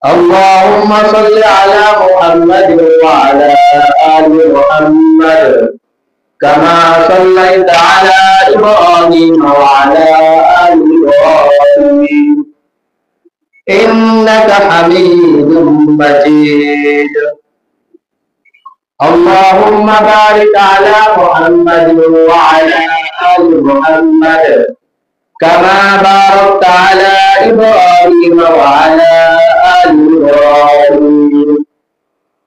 اللهم صل على محمد وعلى آل محمد كما صليت على إبراهيم وعلى آل إبراهيم إنك حميد مجيد. اللهم بارك على محمد وعلى آل محمد كما باركت على إبراهيم وعلى آل إبراهيم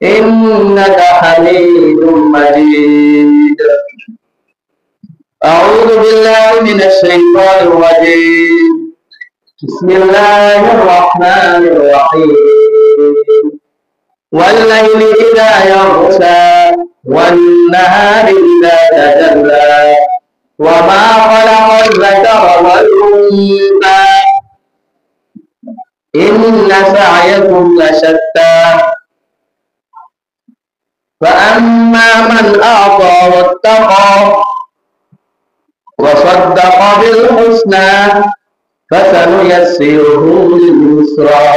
إنك حميد مجيد. أعوذ بالله من الشيطان الرجيم. بسم الله الرحمن الرحيم. والليل إذا يغشى والنهار إذا تجلى وما خلق الذكر والأنثى إن سعيكم لشتى فأما من أعطى واتقى وصدق بالحسنى فسنيسره لليسرى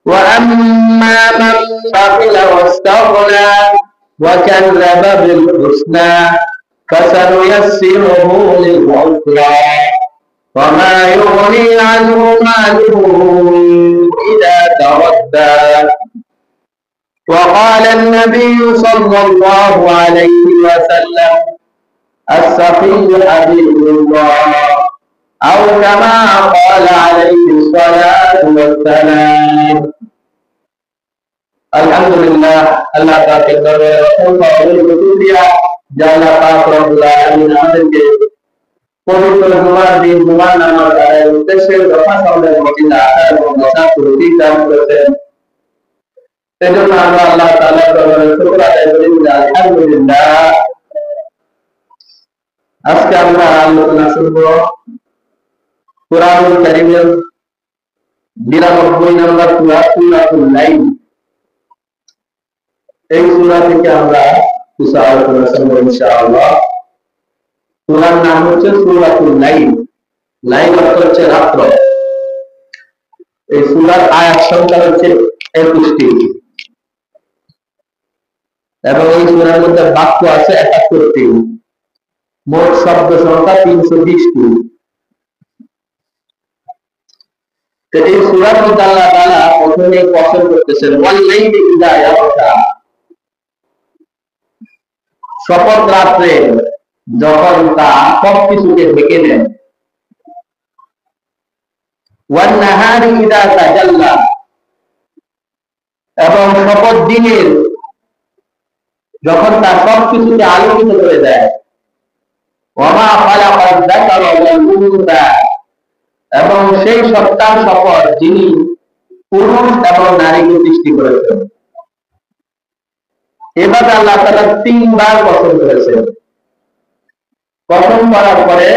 وأما من بخل واستغنى وكذب بالحسنى فسنيسره للعسرى وما يغني عنه ماله إذا تردى. وقال النبي صلى الله عليه وسلم السخي حبيب الله أو كما قال عليه الصلاة والسلام. আলহামদুলিল্লাহ, আল্লাহ পাকের দরবারে অসংখ্য শুকরিয়া যে আল্লাহ পাক রব্বুল আলামিন আমাদেরকে পবিত্র জুমার দিন জুমার নামাজ আদায়ের উদ্দেশ্যে যথা সম্ভব মসজিদে আসার এবং বসার তৌফিক দান করেছেন। সেজন্য আমরা আল্লাহ তাআলার দরবারে শুকর আদায় করি যে আলহামদুলিল্লাহ। আজকে আমরা আলোচনা শুরু করব কুরআনুল কারীমের 92 নম্বর সূরা সূরাতুল লাইল। এই সূরা থেকে আমরা কিছু আলোচনা করব ইনশাআল্লাহ। সূরার নাম হচ্ছে সূরাতুল লাইল। লাইল অর্থ হচ্ছে রাত্র। এই সূরার আয়াত সংখ্যা হচ্ছে 21টি এবং এই সূরার মধ্যে বাক্য আছে 71টি। মোট শব্দ সংখ্যা 320টি। তো এই সূরার মধ্যে আল্লাহ তাআলা প্রথমে কসম করতেছেন ওয়াল লাইলি ইযা ইয়াগশা, শপথ রাত্রে যখন তা সবকিছুকে ঢেকে দেন। ওয়ান নাহারি ইযা তাজাল্লা, এবং শপথ দিনের যখন তা সবকিছুকে আলোকিত করে দেয়। ওয়ামা খালাকাল যাকারা ওয়াল উনসা, এবং সেই সত্তার শপথ যিনি পুরুষ এবং নারীকে সৃষ্টি করেছেন। এভাবে আল্লাহ তাআলা 3 বার কসম করেছেন। কসম করার পরে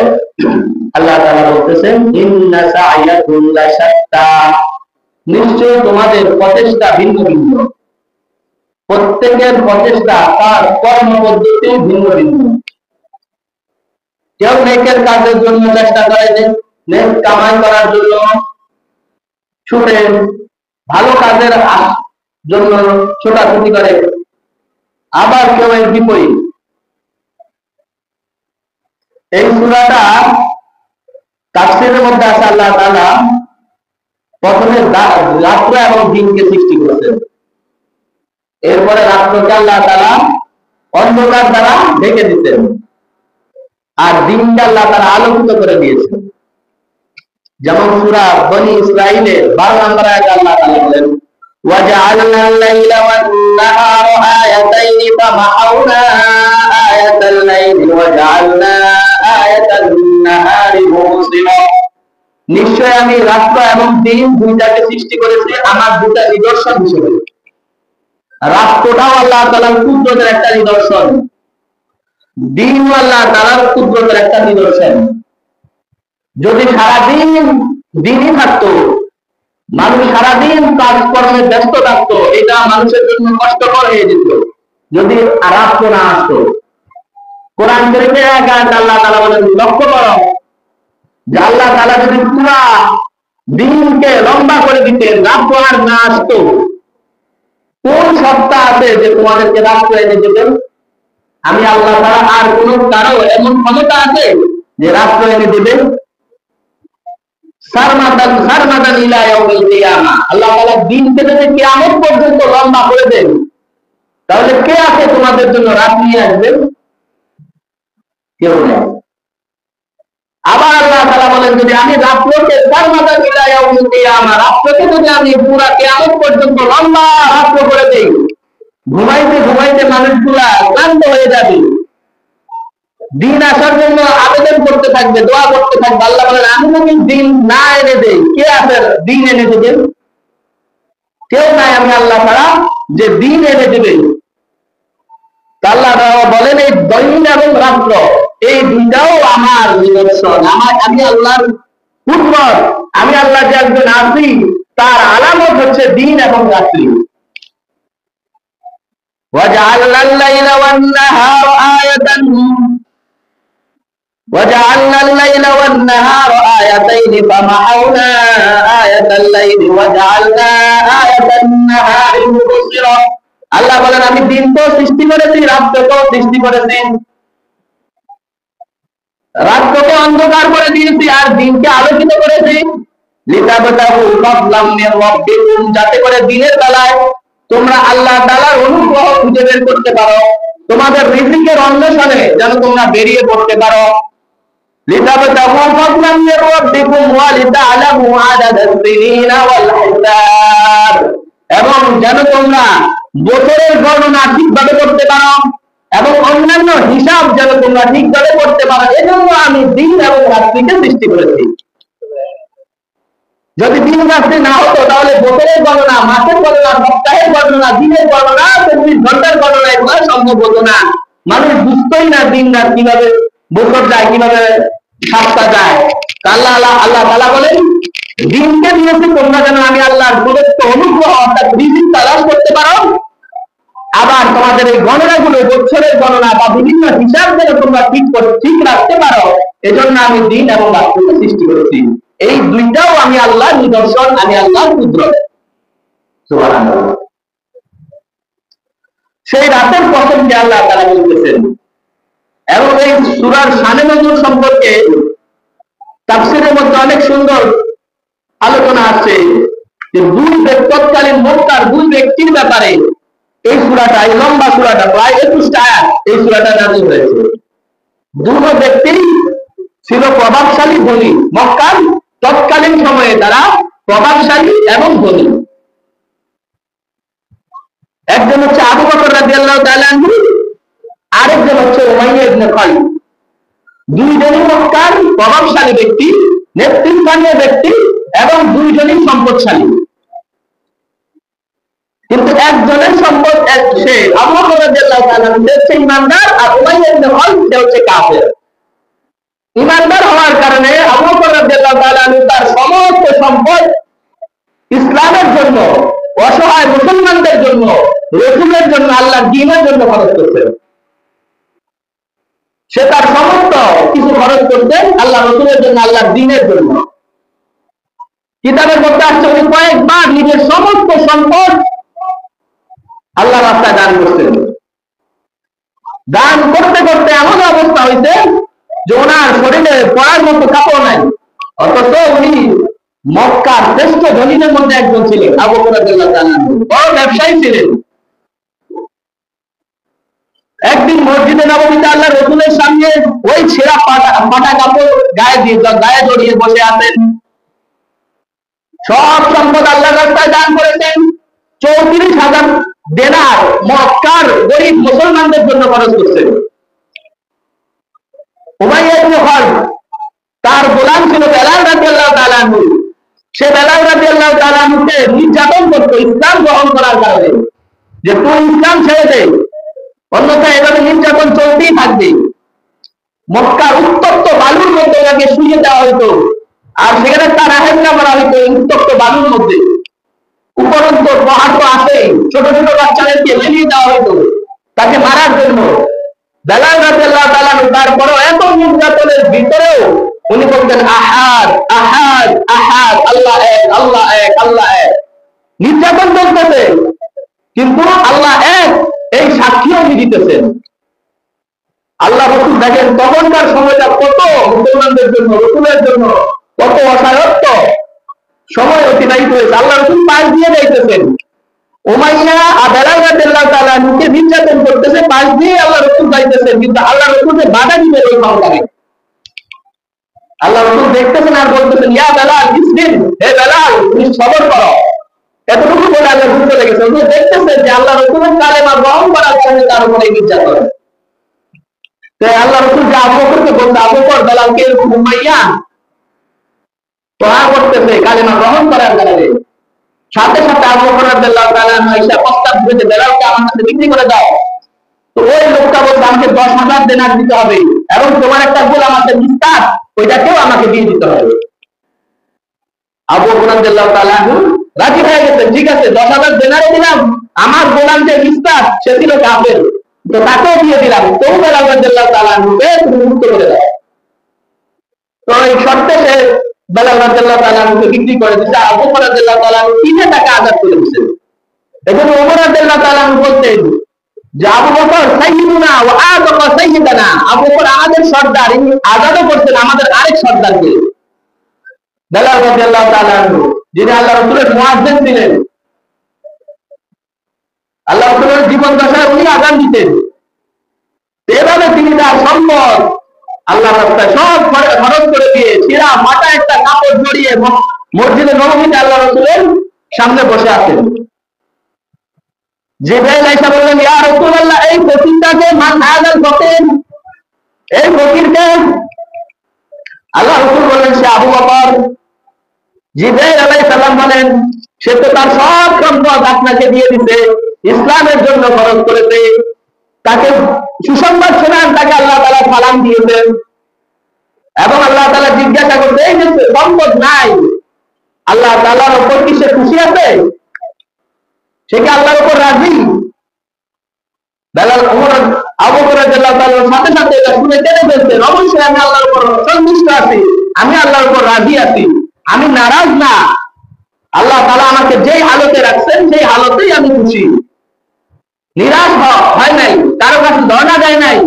আল্লাহ তাআলা বলতেছেন ইন্না সা'য়াকুম লাশাত্তা, নিশ্চয় তোমাদের প্রচেষ্টা ভিন্ন ভিন্ন। প্রত্যেকের প্রচেষ্টা তার কর্ম পদ্ধতি ভিন্ন ভিন্ন। কেউ নেকের কাজের জন্য চেষ্টা করে, নেক কামাই করার জন্য ছুটে, ভালো কাজের জন্য ছোটাছুটি করে, আবার কেউ এর বিপরীত। এই সূরাটা তাফসীরের মধ্যে আছে আল্লাহ তাআলা প্রথমে রাত্র এবং দিনকে সৃষ্টি করেছেন। এরপরে রাত্রকে আল্লাহ তাআলা অন্ধকার দ্বারা ঢেকে দিতেন আর দিনটা আল্লাহ তাআলা আলোকিত করে দিয়েছেন। যেমন সূরা বনী ইসরাঈলের 12 নম্বর আয়াতে আল্লাহ তাআলা বলেন ওয়াজআলনা আল-লাইলা ওয়ান-নাহারা আয়াতাইনি ফামাহাউনা আয়াতাল লাইলি ওয়াজআলনা আয়াতান নাহারি মুবসিরা, নিশ্চয় আমি রাত্র এবং দিন দুইটাকে সৃষ্টি করেছি আমার দুটা নিদর্শন হিসেবে। রাত্রটাও আল্লাহ তাআলার কুদরতের একটা নিদর্শন, দিন আল্লাহ তাআলার কুদরতের একটা নিদর্শন। যদি সারাদিন দিনই থাকতো, মানুষ সারাদিন কাজকর্মে ব্যস্ত থাকতো, এটা মানুষের জন্য কষ্টকর হয়ে যেত যদি রাত্র না আসতো। কোরআন শরীফে আল্লাহ তাআলা বলেন, লক্ষ্য করো যে আল্লাহ তাআলা যদি পুরা দিনকে লম্বা করে দিতেন, রাত্র আর না আসতো। কোন সত্তা আছে যে তোমাদেরকে রাত্র এনে দেবেন? আমি আল্লাহ ছাড়া আর কোন কারো এমন ক্ষমতা আছে যে রাত্র এনে দেবেন? সারমাদান ইলা ইয়াউমিল কিয়ামা, আল্লাহ তাআলা দিনকে যদি কিয়ামত পর্যন্ত লম্বা করে দেন, তাহলে কে আছে তোমাদের জন্য রাত নিয়ে আসবেন? কেউ নেই। আবার আল্লাহ তাআলা বলেন, যদি আমি রাত্রকে সারমাদান ইলা ইয়াউমিল কিয়ামা, রাত্রকে যদি আমি পুরা কিয়ামত পর্যন্ত লম্বা রাত্র করে দেই, ঘুমাইতে ঘুমাইতে মানুষগুলা ক্লান্ত হয়ে যাবে, দিন আসার জন্য আবেদন করতে থাকবে, দোয়া করতে থাকবে। আল্লাহ বলেন, আমি যদি দিন না এনে দেই, কে আছে দিন এনে দেবেন? কেউ নাই আমি আল্লাহ ছাড়া যে দিন এনে দেবে। আল্লাহ বলেন, এই দিন এবং রাত্র এই দুইটাও আমার নিদর্শন, আমি আল্লাহর কুদরত, আমি আল্লাহ যে একজন আছি তার আলামত হচ্ছে দিন এবং রাত্রি। وجعلنا الليل والنهار آيتين وجعلنا الليل والنهار آيتين فمحونا آية الليل وجعلنا آية النهار مبصرا। আল্লাহ বলেন, আমি দিন তো সৃষ্টি করেছি, রাতকে সৃষ্টি করেছি, রাতকে অন্ধকার করে দিয়েছি আর দিনকে আলোকিত করেছি। লিতাবতাগু ফাদলাম মির রাব্বিকুম, যাতে করে দিনের বেলায় তোমরা আল্লাহ তাআলার অনুগ্রহ খুঁজে বের করতে পারো, তোমাদের রিজিকের অন্বেষণে যেন তোমরা বেরিয়ে পড়তে পারো। লিতাবতাগু ফাদলাম মির রাব্বিকুম ওয়া লিতা'লামু আদাদাস সিনিনা ওয়াল হিসাব, এবং যেন তোমরা বছরের গণনা ঠিকভাবে করতে পারো এবং অন্যান্য হিসাব যেন তোমরা ঠিকভাবে করতে পারো। এজন্য আমি দিন এবং রাত্রিকে সৃষ্টি করেছি। যদি দিন রাত্রি না হতো তাহলে বছরের গণনা, মাসের গণনা, সপ্তাহের গণনা, দিনের গণনা, 24 ঘন্টার গণনা এগুলো সম্ভব হতো না। মানুষ বুঝতোই না দিন রাত কিভাবে বছর যায়, কিভাবে সপ্তাহ যায়। আল্লাহ তাআলা বলেন, দিনকে দিয়েছি তোমরা যেন আমি আল্লাহর প্রদত্ত অনুগ্রহ অর্থাৎ রিজিক তালাশ করতে পারো, আবার তোমাদের এই গণনাগুলো বছরের গণনা বা বিভিন্ন হিসাব যেন তোমরা ঠিক রাখতে পারো, এজন্য আমি দিন এবং রাত্রিকে সৃষ্টি করেছি। এই দুইটাও আমি আল্লাহর নিদর্শন, আমি আল্লাহর কুদরত। সুবহানাল্লাহ। সেই রাতের প্রসঙ্গে আল্লাহ তাআলা বলতেছেন, এবং এই সূরার শানে নজুল সম্পর্কে তাফসীরের মধ্যে অনেক সুন্দর আলোচনা আছে যে তৎকালীন মক্কার দুই ব্যক্তির ব্যাপারে এই সূরাটা, এই লম্বা সূরাটা প্রায় 21টা আয়াত, এই সূরাটা নাযিল হয়েছে। দুটো ব্যক্তি ছিল প্রভাবশালী ধনী, মক্কার তৎকালীন সময়ে তারা প্রভাবশালী এবং ধনী। একজন হচ্ছে আবু বকর রাদিয়াল্লাহু তাআলা আনহু, আরেকজন হচ্ছে উমাইয়া ইবনে খালিদ। দুইজনই মক্কার প্রভাবশালী ব্যক্তি, নেতৃস্থানীয় ব্যক্তি এবং দুইজনই সম্পদশালী। কিন্তু একজনের সম্পদ সে আবু বকর রাদিয়াল্লাহু তাআলা হচ্ছে ইমানদার, আর উমাইয়া ইবনে খালিদ সে হচ্ছে কাফের। ইমানদার হওয়ার কারণে আবু বকর রাদিয়াল্লাহু তাআলা তার সমস্ত সম্পদ ইসলামের জন্য, অসহায় মুসলমানদের জন্য, রাসূলের জন্য, আল্লাহর দ্বীনের জন্য খরচ করতেন। সে তার সমস্ত কিছু খরচ করতেন আল্লাহ রাসূলের জন্য, আল্লাহর দ্বীনের জন্য। কিতাবের মধ্যে আসছে উনি কয়েকবার নিজের সমস্ত সম্পদ আল্লাহর রাস্তায় দান করতেন। দান করতে করতে এমন অবস্থা হয়েছে যে ওনার শরীরে পড়ার মতো কাপড় নাই, অথচ উনি মক্কার শ্রেষ্ঠ ধনীদের মধ্যে একজন ছিলেন। আবু বকর রাদিয়াল্লাহু তাআলা বড় ব্যবসায়ী ছিলেন। একদিন মসজিদে নববীতে আল্লাহ রাসূলের সামনে ওই ছেঁড়া ফাটা কাপড় গায়ে জড়িয়ে বসে আছেন। সব সম্পদ আল্লাহর রাস্তায় দান করেছেন। 34,000 দিনার মক্কার গরিব মুসলমানদের জন্য খরচ করছেন। উমাইয়া ইবনে খালিদ তার গোলাম ছিল বেলাল রাদিয়াল্লাহু তাআলা আনহু। সে বেলাল রাদিয়াল্লাহু তাআলা আনহুকে নির্যাতন করতো ইসলাম গ্রহণ করার কারণে, যে তুই ইসলাম ছেড়ে দে, অন্যথায় এভাবে নির্যাতন চলতেই থাকবে। মক্কার উত্তপ্ত বালুর মধ্যে ওনাকে শুইয়ে দেওয়া হইতো, আর সেখানে তার আহেল্লা করা হইতো উত্তপ্ত বালুর মধ্যে। উপরন্ত পাহাড় তো আছে, ছোট ছোট বাচ্চাদেরকে মেলিয়ে দেওয়া হইতো তাকে মারার জন্য। বেলাল রাদিয়াল্লাহু তাআলা তারপরও এত নির্যাতনের ভিতরেও উনি বলতেন আহাদ আহাদ আহাদ, আল্লাহ এক আল্লাহ এক আল্লাহ এক। নির্যাতন চলতেছে কিন্তু আল্লাহ এক এই সাক্ষীও উনি দিতেছেন। আল্লাহ রসুল দেখেন তখনকার সময়টা কত মুসলমানদের জন্য, রসুলের জন্য কত অসায়ত্ত সময় অতিবাহিত হয়েছে। আল্লাহ রসুল পাশ দিয়ে যাইতেছেন, উমাইয়া বেলাল রাদিয়াল্লাহু তাআলা আনহুকে নির্যাতন করতেছে, পাশ দিয়ে আল্লাহ রসুল যাইতেছেন, কিন্তু আল্লাহ রসুলকে বাধা দিবে ওই ক্ষমতাকে। আল্লাহ রসুল দেখতেছেন আর বলতেছেন ইয়া বেলাল ইসবির, হে বেলাল তুমি সবর করো। এতটুকু বলে আল্লাহ রসুল চলে গেছেন। উনি দেখতেছেন যে আল্লাহ রসুলের কালেমা গ্রহণ করার কারণে তার উপরে নির্যাতন। আল্লাহ রসুল যে আবু বকরকে বলতে, আবু বকর বেলালকে এরকম উমাইয়া তোয়া করতেছে কালেমা গ্রহণ করার কারণে, সাথে সাথে আবু বকর রাদিয়াল্লাহু তাআলা আয়েশা প্রস্তাব দিয়েছে বেলালকে আমার কাছে বিক্রি করে দাও। তো ওই লোকটা বলছে আমাকে 10,000 দিনার দিতে হবে এবং তোমার একটা গোলাম আছে মিস্তার, ওইটাকেও আমাকে দিয়ে দিতে হবে। আবু বকর রাদিয়াল্লাহু তাআলা রাজি হয়ে গেছেন, ঠিক আছে 10,000 দিনারে দিলাম, আমার গোলাম যে মিস্তার সে ছিল কাফের, তো তাকেও দিয়ে দিলাম, তো বেলাল রাদিয়াল্লাহু তাআলা তুমি মুক্ত করে দাও। তো এই শর্তে সে বেলাল রাদিয়াল্লাহু তাআলা বিক্রি করে দিয়েছে। আবু বকর রাদিয়াল্লাহু তাআলা 3 টাকা আজাদ করে দিয়েছেন। এখন ওমর রাদিয়াল্লাহু তাআলা বলতেন যে আবু বকর সাইয়্যিদুনা ওয়া আযাকা সাইয়্যিদানা, আবু বকর আমাদের সর্দার, ইনি আজাদও করতেন আমাদের আরেক সর্দারকে। বেলাল রাদিয়াল্লাহু তাআলা যিনি আল্লাহ রাসূলের মুয়াজ্জিন ছিলেন, আল্লাহ রাসূলের জীবন দশায় উনি আযান দিতেন। এভাবে তিনি তার সম্পদ আল্লাহ রাস্তায় সব খরচ করে দিয়ে ছিঁড়া মাথা একটা কাপড় জড়িয়ে মসজিদে নববীতে আল্লাহ রাসূলের সামনে বসে আছেন। জিবরাইল আয়েশা বললেন ইয়া রাসূলুল্লাহ এই ফকিরটাকে মান হাযাল ফকির, এই ফকিরকে। আল্লাহ রাসূল বললেন সে আবু বকর। জিবরাইল আলাইহিস সালাম বলেন সে তো তার সব সম্পদ আপনাকে দিয়ে দিয়েছে, ইসলামের জন্য খরচ করেছে, তাকে সুসংবাদ শোনান, তাকে আল্লাহ তাআলা সালাম দিয়েছেন। এবং আল্লাহ তাআলা জিজ্ঞাসা করতে এই যে সম্পদ নাই, আল্লাহ তাআলার উপর কি সে খুশি আছে? সে কি আল্লাহর উপর রাজি? বেলাল ওমর আবু বকর রাদিয়াল্লাহু তাআলার সাথে সাথে এটা শুনে কেঁদে ফেলছেন, অবশ্যই আমি আল্লাহর উপর সন্তুষ্ট আছি, আমি আল্লাহর উপর রাজি আছি, আমি নারাজ না। আল্লাহ তাআলা আমাকে যেই হালতে রাখছেন সেই হালতেই আমি খুশি, নিরাশ হয় নাই, কারো কাছে ধর্ণা দেয় নাই।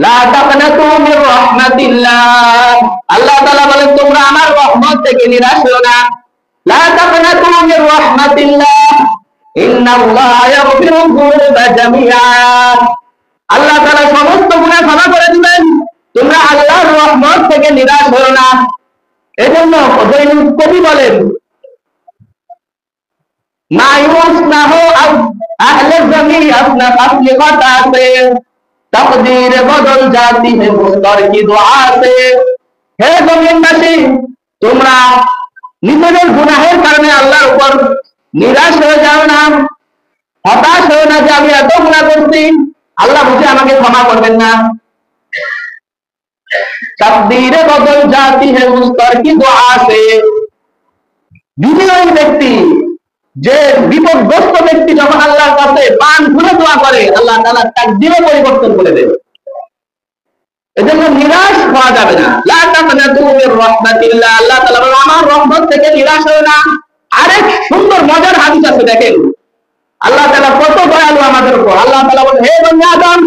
লা তাকনাতু মির রাহমাতিল্লাহ, আল্লাহ তাআলা বলেন তোমরা আমার রহমত থেকে নিরাশ হও না। লা তাকনাতু মির রাহমাতিল্লাহ ইন্নাল্লাহা ইয়াগফিরু যুনুবা জামিআ, আল্লাহ তাআলা সমস্ত গুনাহ ক্ষমা করে দিবেন, তোমরা আল্লাহর রহমত থেকে নিরাশ হও না। এজন্য কবি বলেন मायूस ना हो अब अहले ज़मीन अपना अपनी खता से, तकदीर बदल जाती है मुस्तर की दुआ से। হে জমিনবাসী তোমরা নিজেদের গুনাহের কারণে আল্লাহর উপর নিরাশ হয়ে যাও না, হতাশ হও না যে আমি এত গুনাহ করছি, আল্লাহ বুঝে আমাকে ক্ষমা করবেন না। तकदीर बदल जाती है मुस्तर की दुआ से, বিজয়ী ব্যক্তি যে বিপদগ্রস্ত ব্যক্তি যখন আল্লাহর কাছে পান খুলে দোয়া করে আল্লাহ তাআলা তাকদীরে পরিবর্তন করে দেন। এজন্য নিরাশ হওয়া যাবে না। লা তাকনাতু মির রাহমাতিল্লাহ, আল্লাহ তাআলা বলেন আমার রহমত থেকে নিরাশ হও না। আরেক সুন্দর মজার হাদিস আছে দেখেন, আল্লাহ তাআলা কত দয়ালু আমাদের উপর। আল্লাহ তাআলা বলেন হে বনি আদম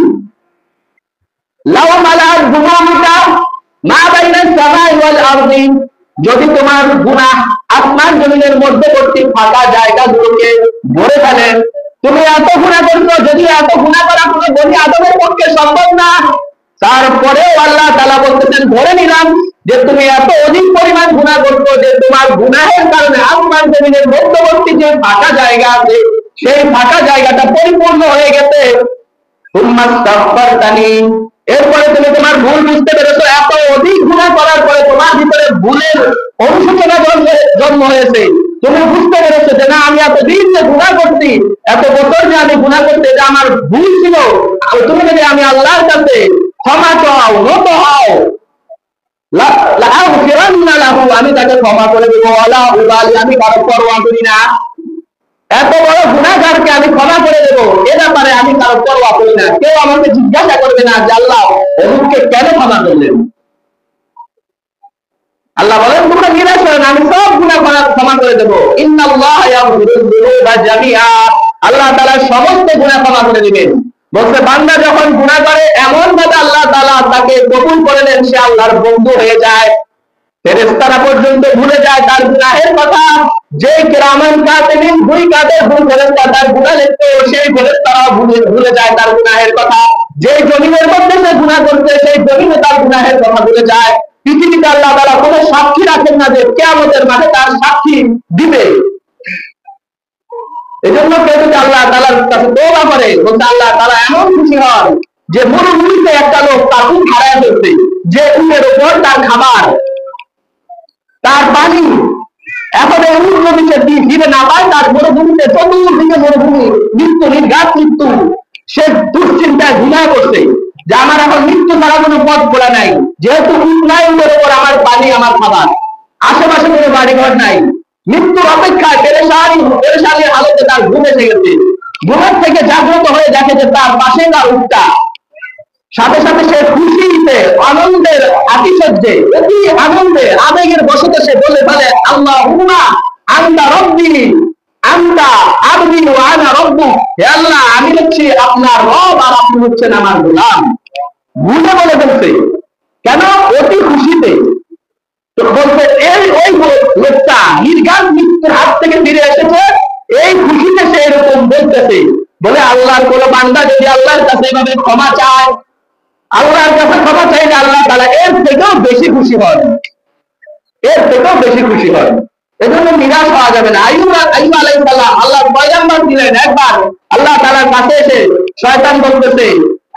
লাউ মালাআ যুনুবিকা মা বাইনাস সামাই ওয়াল আরদি, যদি তোমার গুনাহ আসমান জমিনের মধ্যবর্তী ফাঁকা জায়গাগুলোকে ভরে ফেলে, তুমি এত গুনাহ করছো, যদি এত গুনাহ করা কোনো বনি আদমের পক্ষে সম্ভব না, তারপরেও আল্লাহ তাআলা বলতেছেন ধরে নিলাম যে তুমি এত অধিক পরিমাণ গুনাহ করছো যে তোমার গুনাহের কারণে আসমান জমিনের মধ্যবর্তী যে ফাঁকা জায়গা আছে সেই ফাঁকা জায়গাটা পরিপূর্ণ হয়ে গেছে। এরপরে তুমি তোমার ভুল বুঝতে পেরেছো, এত অধিক গুনাহ করার পরে তোমার ভিতরে ভুলের অনুশোচনা জন্ম হয়েছে, তুমি বুঝতে পেরেছো যে না আমি এতদিন যে গুনাহ করছি, এত বছর যে আমি গুনাহ করছি, এটা আমার ভুল ছিল। তুমি যদি আমি আল্লাহর কাছে ক্ষমা চাও, নত হও, আমি তাকে ক্ষমা করে দেবো, আমি কারো পরোয়া করি না। এত বড় গুনাহগারকে আমি ক্ষমা করে দেবো, এ ব্যাপারে আমি কারো পরোয়া করি না। কেউ আমাকে জিজ্ঞাসা করবে না যে আল্লাহ অমুককে কেন ক্ষমা করলেন। আল্লাহ বলেন তোমরা নিরাশ হও না, আমি সব গুনাহ ক্ষমা করে দেবো। ইন্নাল্লাহা ইয়াগফিরুয যুনুবা জামিআ, আল্লাহ তাআলা সমস্ত গুনাহ ক্ষমা করে দিবেন। বলতে বান্দা যখন গুনাহ করে এমন ভাবে আল্লাহ তাআলা তাকে কবুল করে নেন, সে আল্লাহর বন্ধু হয়ে যায়। ফেরেশতারা পর্যন্ত ভুলে যায় তার গুনাহের কথা। যে কিরামান কাতিবিন দুই কাদের ভুল ফেরেশতা তার গুনাহ লিখতে, সেই ফেরেশতারা ভুলে যায় তার গুনাহের কথা। যে জমিনের মধ্যে সে গুনাহ করতে, সেই জমিনে তার গুনাহের কথা ভুলে যায়। পৃথিবীতে আল্লাহ তাআলা কোনো সাক্ষী রাখেন না যে কিয়ামতের মাঠে তার সাক্ষী দিবে। এজন্য কেউ যদি আল্লাহ তাআলার কাছে তওবা করে, বলতে আল্লাহ তাআলা এমন খুশি হন যে মরুভূমিতে একটা লোক তার উট হারায় ফেলছে, যে উটের উপর তার খাবার, তার পানি, এখন এই উট যদি সে দিবে না পায়, তার মরুভূমিতে চতুর্দিকে মরুভূমি, মৃত্যু, নির্ঘাত মৃত্যু। সে দুশ্চিন্তায় ঘুমায় পড়ছে যে আমার এখন মৃত্যু ছাড়া কোনো পথ খোলা নাই, যেহেতু উট নাই, উটের উপর আমার পানি, আমার খাবার, আশেপাশে কোনো বাড়িঘর নাই। মৃত্যুর অপেক্ষায় পেরেশানির হালতে তার ঘুম এসে গেছে। ঘুমের থেকে জাগ্রত হয়ে দেখে যে তার পাশে তার উটটা। সাথে সাথে সে খুশিতে, আনন্দের আতিশয্যে, অতি আনন্দে, আবেগের বশতে সে বলে ফেলে আল্লাহুম্মা আনতা রব্বি আনতা আবদি ওয়া আনা রব্বুক, হে আল্লাহ আমি হচ্ছি আপনার রব আর আপনি হচ্ছেন আমার গোলাম। ভুলে বলে ফেলছে, কেন? অতি খুশিতে। তো বলছে এই ওই লোকটা নির্ঘাত মৃত্যুর হাত থেকে ফিরে এসেছে, এই খুশিতে সে এরকম বলতেছে। বলে আল্লাহর কোন বান্দা যদি আল্লাহর কাছে এভাবে ক্ষমা চায়, আল্লাহর কাছে ক্ষমা চাইলে আল্লাহ তাআলা এর থেকেও বেশি খুশি হন, এর থেকেও বেশি খুশি হন। এজন্য নিরাশ হওয়া যাবে না। আইয়ুব আলাইহিস সালাম আল্লাহর পয়গম্বর ছিলেন। একবার আল্লাহ তাআলার কাছে এসে শয়তান বলতেছে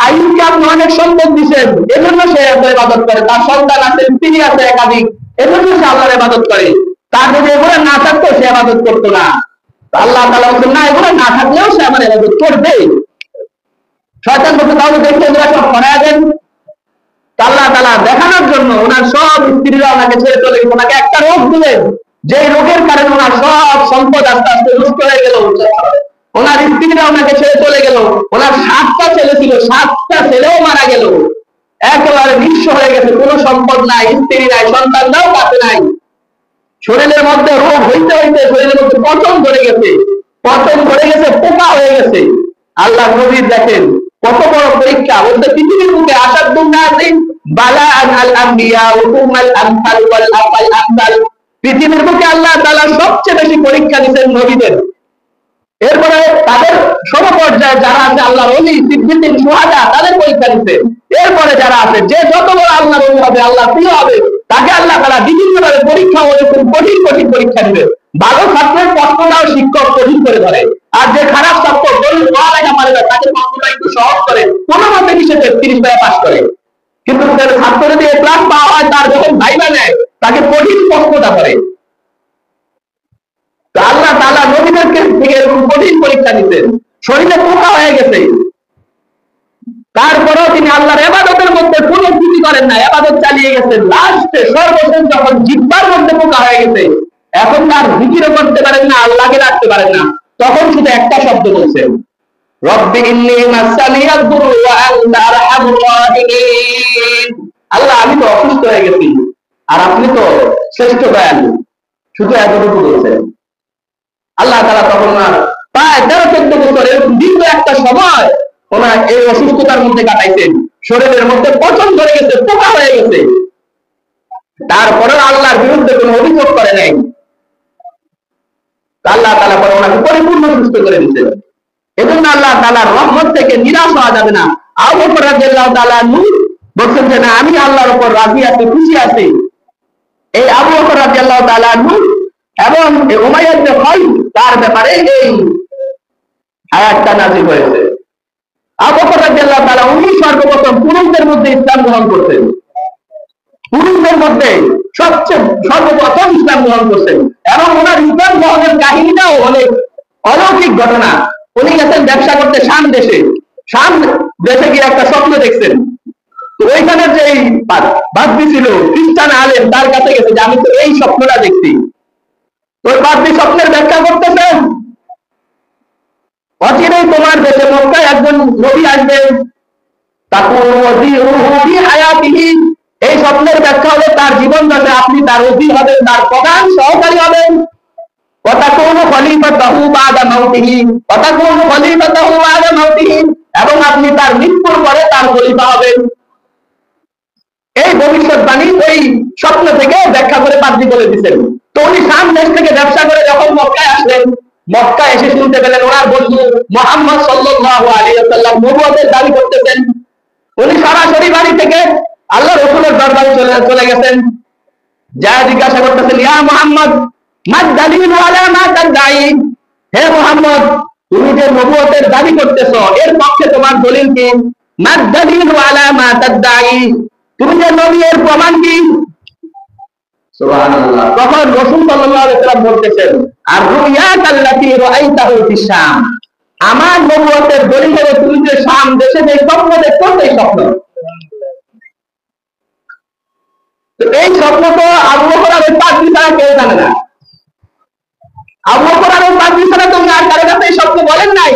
আইয়ুবকে আপনি অনেক সম্পদ দিয়েছেন, এজন্য সে আপনার ইবাদত করে, তার সন্তান আছে, স্ত্রী আছে একাধিক, এজন্য সে আল্লাহর ইবাদত করে। তার যদি এগুলো না থাকতো সে ইবাদত করতো না। আল্লাহ তাআলা বলেন না, এগুলো না থাকলেও সে আমার ইবাদত করবে। শয়তান বলতে তাহলে দেখতে এগুলো সব করায় দেন। আল্লাহ তাআলা দেখানোর জন্য ওনার সব স্ত্রীরা ওনাকে ছেড়ে চলে গেল, ওনাকে একটা রোগ দিলেন, যে রোগের কারণে ওনার সব সম্পদ আস্তে আস্তে নষ্ট হয়ে গেল। ওনার স্ত্রীরা ওনাকে ছেড়ে চলে গেল। ওনার 7টা ছেলে ছিল, 7টা ছেলেও মারা গেল। একেবারে নিঃস্ব হয়ে গেছে, কোনো সম্পদ নাই, স্ত্রী নাই, সন্তানরাও কাছে নাই। শরীরের মধ্যে রোগ হইতে হইতে শরীরের মধ্যে পচন ধরে গেছে, পচন ধরে গেছে, পোকা হয়ে গেছে। আল্লাহ নবী দেখেন কত বড় পরীক্ষা। বলতে পৃথিবীর বুকে আসার দুনিয়াতেন বালা আল আম্বিয়া ওয়া উম্মাল আমসাল ওয়াল আফাল আমসাল, পৃথিবীর বুকে আল্লাহ তাআলা সবচেয়ে বেশি পরীক্ষা দিবেন নবীদের। এরপরে তাদের সমপর্যায়ে যারা আছে আল্লাহর ওলি, সিদ্দিক, শুহাদা, তাদের পরীক্ষা দিবেন। এরপরে যারা আছে, যে যত বড় আল্লাহর ওলি হবে, আল্লাহ প্রিয় হবে, তাকে আল্লাহ তাআলা বিভিন্ন ভাবে পরীক্ষা ও কঠিন কঠিন পরীক্ষা দিবেন। ভালো ছাত্রের প্রশ্নটাও শিক্ষক কঠিন করে ধরে, আর যে খারাপ ছাত্র গরিব পড়ালেখা পারে না, তাকে প্রশ্নটা একটু সহজ করে কোনো মতে কিসে 30 ভাবে পাস করে। কিন্তু ছাত্র যদি এ ক্লাস পাওয়া হয়, তার যখন ভাইবা নেয় তাকে কঠিন প্রশ্নটা করে। আল্লাহ তাআলা নবীদেরকে থেকে এরকম কঠিন পরীক্ষা দিতেন। শরীরে পোকা হয়ে গেছে, তারপরেও তিনি আল্লাহর ইবাদতের মধ্যে কোনো ত্রুটি করেন না, ইবাদত চালিয়ে গেছেন। লাস্টে সর্বশেষ যখন জিহ্বার মধ্যে পোকা হয়ে গেছে, এখন তার জিকিরও করতে পারেন না, আল্লাহকে রাখতে পারেন না, তখন শুধু একটা শব্দ বলছেন রব্বি ইন্নী মাসানিয়াদ দুরু ওয়া আনতা আরহামুর রাহিমিন। আল্লাহ আমি তো অসুস্থ হয়ে গেছি, আর আপনি তো শ্রেষ্ঠ দয়ালু, শুধু এতটুকু বলছেন। আল্লাহ তাআলা তখন প্রায় 13-14 বছর এরকম দীর্ঘ একটা সময় ওনার এই অসুস্থতার মধ্যে কাটাইছেন। শরীরের মধ্যে পচন ধরে গেছে, পোকা হয়ে গেছে, তারপরে আল্লাহর বিরুদ্ধে কোনো অভিযোগ করে নাই। আল্লাহ তাআলা পরে ওনাকে পরিপূর্ণ সুস্থ করে দিয়েছেন। এজন্য আল্লাহ তাআলার রহমত থেকে নিরাশ হওয়া যাবে না। আবু বকর রাদিয়াল্লাহু তাআলা বলছেন যে না, আমি আল্লাহর উপর রাজি আছি, খুশি আছি। এই আবু বকর রাদিয়াল্লাহু তাআলা এবং উমাইয়া ইবনে খালিদ তার ব্যাপারে এই আয়াতটা নাযিল হয়েছে। আবু বকর রাদিয়াল্লাহু তাআলা উনি সর্বপ্রথম পুরুষদের মধ্যে ইসলাম গ্রহণ করতেন, পুরুষদের মধ্যে সর্বপ্রথম ইসলাম গ্রহণ করতেন। এবং ওনার ইসলাম গ্রহণের কাহিনীটাও অনেক অলৌকিক ঘটনা। উনি গেছেন ব্যবসা করতে শাম দেশে, শাম দেশে গিয়ে একটা স্বপ্ন দেখছেন। তো ওইখানে যে বাদী ছিল খ্রিস্টান আলেম, তার কাছে গেছে যে আমি তো এই স্বপ্নটা দেখছি। ওই বাদী স্বপ্নের ব্যাখ্যা করতেছেন, অচিরেই তোমার দেশে মক্কায় একজন নবী আসবেন, তাকুনু ওয়াজিরুহু ফি হায়াতিহি, এই স্বপ্নের ব্যাখ্যা হলো তার জীবন দশায় আপনি তার অধীন হবেন, তার প্রধান সহকারী হবেন। এবং আপনি তার মৃত্যুর পরে তার খলিফা হবেন। এই ভবিষ্যৎবাণী ওই স্বপ্ন থেকে ব্যাখ্যা করে পাদ্রী বলে দিচ্ছেন। তো উনি শাম দেশ থেকে ব্যবসা করে যখন মক্কায় আসলেন, মক্কায় এসে শুনতে পেলেন ওনার বন্ধু মুহাম্মদ সাল্লাল্লাহু আলাইহি ওয়াসাল্লাম নবুয়তের দাবি করতেছেন। উনি সরাসরি বাড়ি থেকে আল্লাহ রাসূলের দরবারে চলে গেছেন। যা জিজ্ঞাসা করতেছেন, ইয়া মুহাম্মদ মাদ দালিল ওয়ালা মা তাদঈ, হে মুহাম্মদ তুমি যে নবুয়তের দাবি করতেছো এর পক্ষে তোমার দলিল কি? মাদ দালিল ওয়ালা মা তাদঈ, তুমি যে নবী এর প্রমাণ কি? সুবহানাল্লাহ। তখন রাসূল সাল্লাল্লাহু আলাইহি ওয়াসাল্লাম বলতেছেন, আর রুইয়া কাল্লাতী রাআইতাহু ফিশ-শাম, আমার নবুয়তের দলিল হলো তুমি যে শাম দেশে যে স্বপ্ন দেখছো সেই স্বপ্ন। তো এই স্বপ্ন তো আবু বকর আর পাদ্রী ছাড়া কেউ জানে না। আবু বকর আর পাদ্রী ছাড়া তো আর কারো কাছে এই স্বপ্ন বলেন নাই।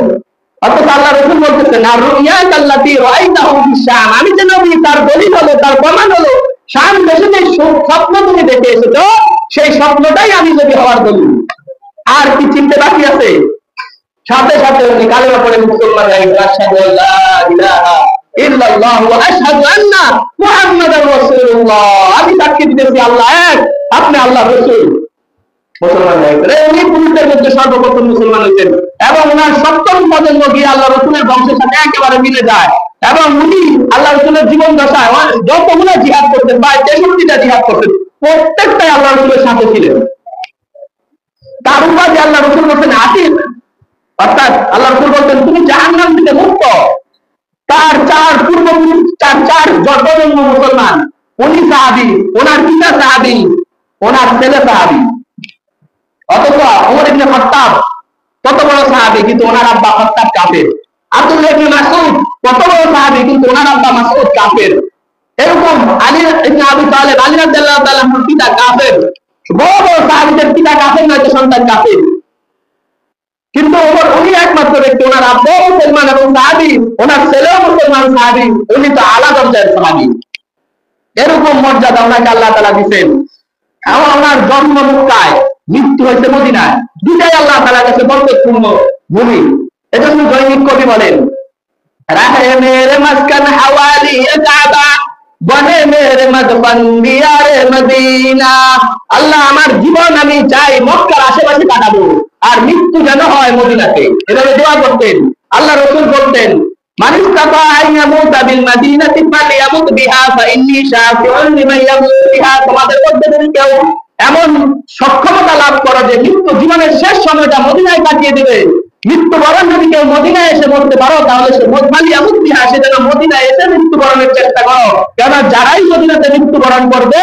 অর্থাৎ আল্লাহ রাসূল বলতেছেন, আর রুইয়া কাল্লাতী রাআইতাহু ফিশ-শাম, আমি যে নবী তার দলিল হলো, তার প্রমাণ হলো শাম দেশে যে স্বপ্ন তুমি দেখে এসেছো সেই স্বপ্নটাই আমি নবী হওয়ার দলিল। আর কি চিনতে বাকি আছে? সাথে সাথে উনি কালেমা পড়ে মুসলমান হয়ে গেলেন। আশহাদু আল্লা ইলাহা ইল্লাল্লাহ ওয়া আশহাদু আন্না মুহাম্মাদার রাসূলুল্লাহ, আমি সাক্ষী দিতেছি আল্লাহ এক, আপনি আল্লাহর রাসূল। মুসলমান হয়ে গেলেন। উনি পুরুষদের মধ্যে সর্বপ্রথম মুসলমান হয়েছেন এবং ওনার সপ্তম প্রজন্ম গিয়ে আল্লাহ রাসূলের বংশের সাথে একেবারে মিলে যায়। এবং উনি আল্লাহ রাসূলের জীবন দশায় যতগুলো জিহাদ করতেন, বা 63টা জিহাদ করতেন, প্রত্যেকটাই আল্লাহ রাসূলের সাথে ছিলেন। তার উপাধি আল্লাহ রাসূল বলতেন আতিক, অর্থাৎ আল্লাহ রাসূল বলতেন তুমি জাহান্নাম থেকে মুক্ত। তার চার পূর্বপুরুষ, চার প্রজন্ম মুসলমান। উনি সাহাবী, ওনার পিতা সাহাবী, ওনার ছেলে সাহাবী। অথচ ওমর ইবনে খাত্তাব কত বড় সাহাবী, কিন্তু ওনার আব্বা খাত্তাব কাফের। আব্দুল্লাহ ইবনে মাসউদ কত বড় সাহাবী, কিন্তু ওনার আব্বা মাসউদ কাফের। এরকম আলী ইবনে আবি তালেব, আলী রাদিয়াল্লাহু তাআলা আনহুর পিতা কাফের। বড় বড় সাহাবীদের পিতা কাফের নয়তো সন্তান কাফের, কিন্তু উনি একমাত্র ব্যক্তি, ওনার আব্বা মুসলমান এবং সাহাবী, ওনার ছেলেও মুসলমান সাহাবী, উনি তো আলা দরজার সাহাবী। এরকম মর্যাদা ওনাকে আল্লাহ তাআলা দিয়েছেন। এবং ওনার জন্ম মক্কায়, মৃত্যু হয়েছে মদিনায়। দুটাই আল্লাহ তাআলার কাছে বরকতপূর্ণ ভূমি। এজন্য দৈনিক কবি বলেন, রাহে মেরে মাসকান হাওয়ালি কাবা, বনে মেরে মদফন দিয়ারে মদিনা। আল্লাহ আমার জীবন আমি চাই মক্কার আশেপাশে কাটাবো, আর মৃত্যু যেন হয় মদিনাতে। এভাবে দোয়া করতেন। আল্লাহ রাসূল বলতেন, মান ইসতাতা আন ইয়ামুতা বিল মাদিনাতি ফালিয়ামুত বিহা ফাইন্নী শাফিউন লিমান ইয়ামুত বিহা। তোমাদের মধ্যে যদি কেউ এমন সক্ষমতা লাভ করে যে মৃত্যু জীবনের শেষ সময়টা মদিনায় কাটিয়ে দেবে, মৃত্যুবরণ যদি কেউ মদিনায় এসে মরতে পারো, তাহলে সে ফালিয়ামুত বিহা, সে যেন মদিনায় এসে মৃত্যুবরণের চেষ্টা করো। কেন যারাই মদিনাতে মৃত্যুবরণ করবে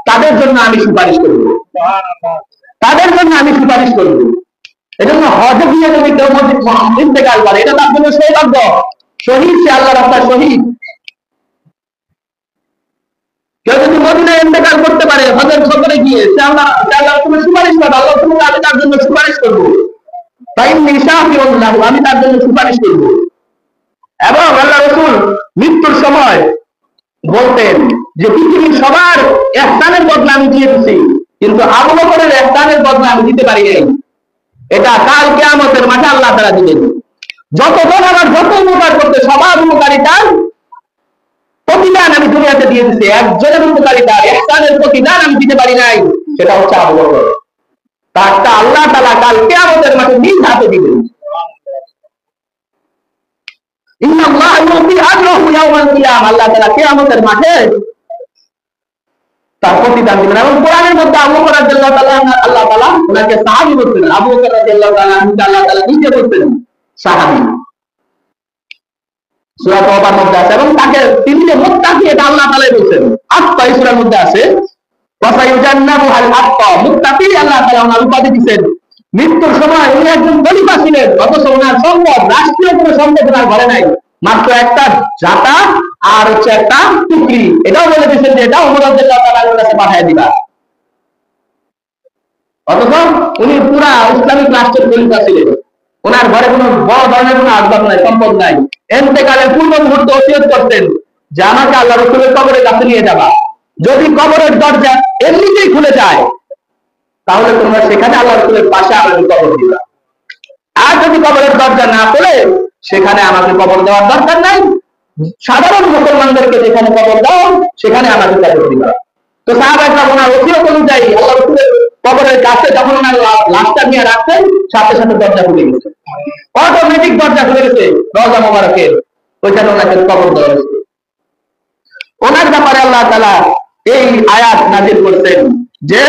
তাদের জন্য আমি সুপারিশ করব, তাদের জন্য আমি সুপারিশ করব। এজন্য হজে গিয়ে যদি কেউ ইন্তেকাল করে, এটা তার জন্য সৌভাগ্য। শহীদ, সে আল্লাহর রাস্তায় শহীদ। কেউ যদি মদিনায় ইন্তেকাল করতে পারে হজের সফরে গিয়ে, সে আল্লাহ তুমি সুপারিশ করবে, আল্লাহ তুমি, আমি তার জন্য সুপারিশ করব। তাই আমি তার জন্য সুপারিশ করব। এবং আল্লাহ রাসূল মৃত্যুর সময় বলতেন যে পৃথিবীর সবার ইহসানের বদলা আমি দিয়ে দিচ্ছি, কিন্তু আবু বকরের ইহসানের বদলা আমি দিতে পারি নাই। এটা কাল কিয়ামতের মাঠে আল্লাহ তাআলা দিবেন। যতজন আমার যত উপকার করতে, সবার উপকারিতার প্রতিদান আমি দুনিয়াতে দিয়ে দিচ্ছি। একজনের উপকারিতার ইহসানের প্রতিদান আমি দিতে পারি নাই, সেটা হচ্ছে আবু বকর। তারটা আল্লাহ তাআলা কাল কিয়ামতের মাঠে নিজ হাতে দিবেন। ইন্নাল্লাহা ইউতি আজরাহু ইয়াওমাল কিয়ামা, আল্লাহ তাআলা কিয়ামতের মাঠে তার প্রতিদান দিবেন। এবং কোরআনের মধ্যে আবু বকর রাদিয়াল্লাহু তাআলা আল্লাহ তাআলা ওনাকে সাহাবী বলতেন। আবু বকর রাদিয়াল্লাহু তাআলা আল্লাহ তাআলা নিজে বলতেন সাহাবী। সূরা তাওবার মধ্যে আছে। এবং তাকে তিনি যে মুত্তাকি, এটা আল্লাহ তাআলাই বলেন। আত্মা এই সূরার মধ্যে আছে, ওয়াসায়ুজান্নাবুল আত্মা, মুত্তাকি আল্লাহ তাআলা ওনার উপাধি দিবেন। মৃত্যুর সময় উনি একজন খলিফা ছিলেন, অথচ ওনার সম্পদ রাষ্ট্রীয় কোনো সম্পদ ওনার ঘরে নাই, মাত্র একটা জাতা আর হচ্ছে একটা টুকরি। এটাও বলে দিয়েছেন যে এটা ওমর রাদিয়াল্লাহু তাআলার কাছে পাঠিয়ে দিবা। অথচ উনি পুরা ইসলামিক রাষ্ট্রের খলিফা ছিলেন। ওনার ঘরে কোনো বড় ধরনের কোনো আসবাব নাই, সম্পদ নাই। ইন্তেকালের পূর্ব মুহূর্তে ওসিয়ত করতেন যে আমাকে আল্লাহ রাসূলের কবরের কাছে নিয়ে যাবা। যদি কবরের দরজা এমনিতেই খুলে যায়, তাহলে তোমরা সেখানে আল্লাহ রাসূলের পাশে আমাকে কবর দিবা। আর যদি কবরের দরজা না খুলে, সেখানে আমাকে কবর দেওয়ার দরকার নাই, সাধারণ মুসলমানদেরকে যেখানে কবর দাও সেখানে আমাকে কবর দিবা। তো সাহাবায়ে কেরাম ওনার ওসিয়ত অনুযায়ী আল্লাহ রাসূলের কবরের কাছে যখন ওনার লাশটা নিয়ে রাখতেন, সাথে সাথে দরজা খুলে গেছে, অটোমেটিক দরজা খুলে গেছে রওজা মোবারকের, ওইখানে ওনাকে কবর দেওয়া হয়েছে। ওনার ব্যাপারে আল্লাহ তাআলা এই আয়াত নাযিল করতেন যে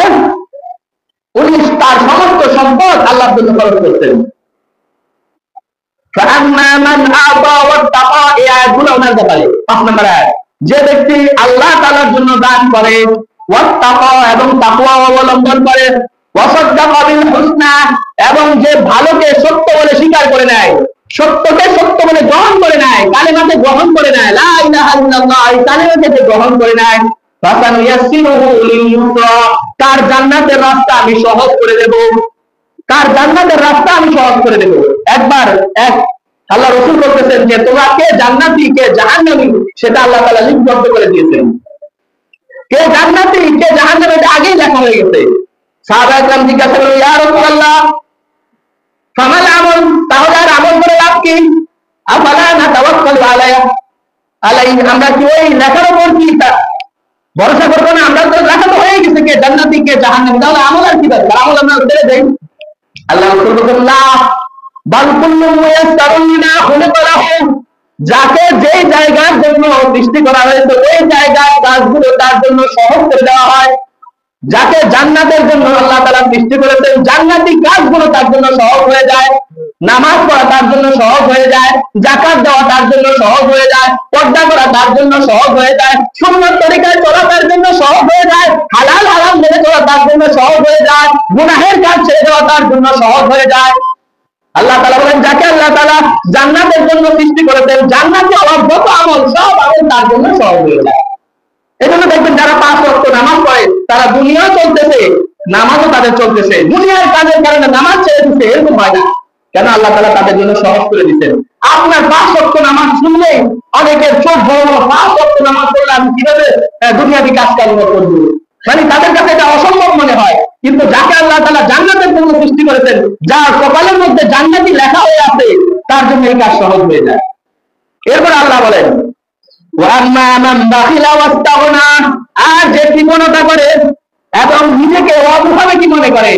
উনি তার সমস্ত সম্পদ আল্লাহর জন্য খরচ করতেন। এই আয়াতগুলো ওনার ব্যাপারে 5 নম্বর আয়াত, যে ব্যক্তি আল্লাহ তাআলার জন্য দান করে, ওয়াত্তাকা এবং তাকওয়া অবলম্বন করে, ওয়াসাদ্দাকা বিল হুসনা এবং যে ভালোকে সত্য বলে স্বীকার করে নেয়, সত্যকে সত্য বলে গ্রহণ করে নেয়, কালেমাকে গ্রহণ করে নেয়, লা ইলাহা ইল্লাল্লাহ এই কালেমাকে গ্রহণ করে নেয়, ফাসানুয়াসসিরুহু লিল ইউসরা তার জান্নাতের রাস্তা আমি সহজ করে দেব, তার জান্নাতের রাস্তা আমি সহজ করে দেব। একবার এক আল্লাহ রাসূল বলতেছেন যে তোমরা কে জান্নাতি কে জাহান্নামী সেটা আল্লাহ তাআলা লিপিবদ্ধ করে দিয়েছেন, কে জান্নাতি কে জাহান্নামী এটা আগেই লেখা হয়ে গেছে। সাহাবায়ে কেরাম জিজ্ঞাসা করলেন, ইয়া রাসূলুল্লাহ ফামাল আমল, তাহলে আর আমল করে লাভ কি? আফালা নাতাওয়াক্কালু আলাইহি আমরা কি ওই লেখার উপর কি ভরসা করবো না? আমরা তো লেখা তো হয়ে গেছে কে জান্নাতি কে জাহান্নামী, তাহলে আমল আর কি দরকার? আমল আমরা ছেড়ে দেই। আল্লাহ রাসূল বলেন, লা বাল কুল্লু মুয়াসসারুন লিমা খুলিকা লাহু যাকে যেই জায়গার জন্য সৃষ্টি করা হয়েছে ওই জায়গার কাজগুলো তার জন্য সহজ করে দেওয়া হয়। যাকে জান্নাতের জন্য আল্লাহ তাআলা সৃষ্টি করেছেন, জান্নাতি কাজগুলো তার জন্য সহজ হয়ে যায়, নামাজ পড়া তার জন্য সহজ হয়ে যায়, যাকাত দেওয়া তার জন্য সহজ হয়ে যায়, পর্দা করা তার জন্য সহজ হয়ে যায়, সুন্নাত তরিকায় চলা তার জন্য সহজ হয়ে যায়, হালাল হারাম মেনে চলা তার জন্য সহজ হয়ে যায়, গুনাহের কাজ ছেড়ে দেওয়া তার জন্য সহজ হয়ে যায়। আল্লাহ তাআলা বলেন যাকে আল্লাহ তাআলা জান্নাতের জন্য সৃষ্টি করেছেন, জান্নাতে হওয়ার যত আমল সব আমল তার জন্য সহজ হয়ে যায়। এজন্য দেখবেন যারা 5 ওয়াক্ত নামাজ পড়ে তারা দুনিয়াও চলতেছে, নামাজও তাদের চলতেছে, দুনিয়ার কাজের কারণে নামাজ ছেড়ে দিচ্ছে এরকম হয় না। কেন? আল্লাহ তাআলা তাদের জন্য সহজ করে দিচ্ছেন। আপনার 5 ওয়াক্ত নামাজ শুনলে অনেকের চোখ বড় বড়, 5 ওয়াক্ত নামাজ পড়লে আমি কিভাবে দুনিয়াবি কাজ কারণ করব, মানে তাদের কাছে এটা অসম্ভব মনে হয়। কিন্তু যাকে আল্লাহ তাআলা জান্নাতের জন্য সৃষ্টি করেছেন, যার কপালের মধ্যে জান্নাতি লেখা হয়ে আছে, তার জন্য এই কাজ সহজ হয়ে যায়। এরপর আল্লাহ বলেন আর যে কৃপণতা করে এবং নিজেকে অভাবে কি মনে করে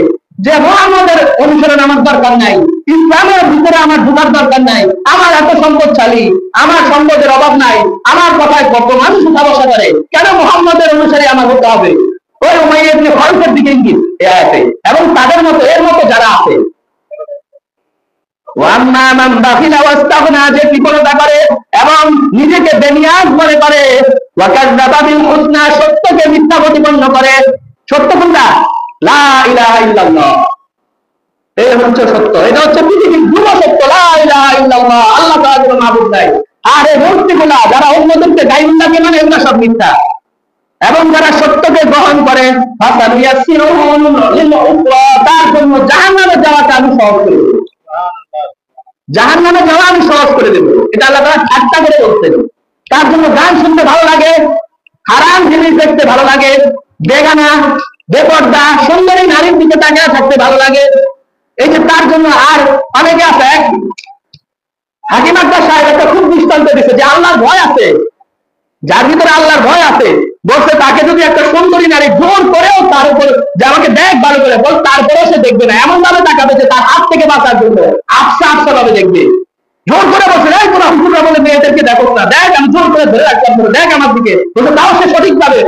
যে মুহাম্মদের অনুসরণ আমার দরকার নাই, ইসলামের ভিতরে আমার ঢোকার দরকার নাই, আমার এত সম্পদশালী, আমার সম্পদের অভাব নাই, আমার কথায় কত মানুষ উঠা বসা করে, কেন মুহাম্মদের অনুসারী আমার হতে হবে? ওই উমাইয়া ইবনে খালদের দিকে ইঙ্গিত এই আয়াতে, এবং তাদের মতো এর মতো যারা আছে। যে কৃপণতা করে এবং নিজেকে বেনিয়াজ মনে করে, সত্যকে মিথ্যা প্রতিপন্ন করে। সত্য কোনটা? লা ইলাহা ইল্লাল্লাহ, এই হচ্ছে সত্য, এটা হচ্ছে পৃথিবীর ধ্রুব সত্য, লা ইলাহা ইল্লাল্লাহ, আল্লাহ তাআলা কোনো মাবুদ নাই। আর এই মূর্তিগুলা যারা অন্যদেরকে গায়রুল্লাহকে মানে এগুলা সব মিথ্যা। এবং যারা সত্যকে গ্রহণ করে তার জন্য জাহান্নামে যাওয়াটা আমি সহজ করে দেব, জাহান্নামে যাওয়া আমি সহজ করে দেবো। এটা আল্লাহ তাআলা ঠাট্টা করে বলছেন। তার জন্য গান শুনতে ভালো লাগে, হারাম জিনিস দেখতে ভালো লাগে, বেগানা বেপর্দা সুন্দরী নারীর দিকে তাকিয়ে থাকতে ভালো লাগে, এই যে তার জন্য। আর অনেকে আছে, হাকিম আক্তার সাহেব একটা খুব দৃষ্টান্ত দিচ্ছে যে আল্লাহর ভয় আছে, যার ভিতরে আল্লাহর ভয় আছে, বলছে তাকে যদি একটা সুন্দরী নারী জোর করেও তার উপর যে আমাকে দেখ ভালো করে বল, তারপরেও সে দেখবে না, এমন ভাবে তাকাবে যে তার হাত থেকে বাঁচার জন্য আফসা আফসা ভাবে দেখবে। জোর করে বলছে এই তোরা হুজুররা বলে মেয়েদেরকে দেখো না, দেখ আমি জোর করে ধরে রাখলাম, দেখ আমার দিকে, কিন্তু তাও সে সঠিক ভাবে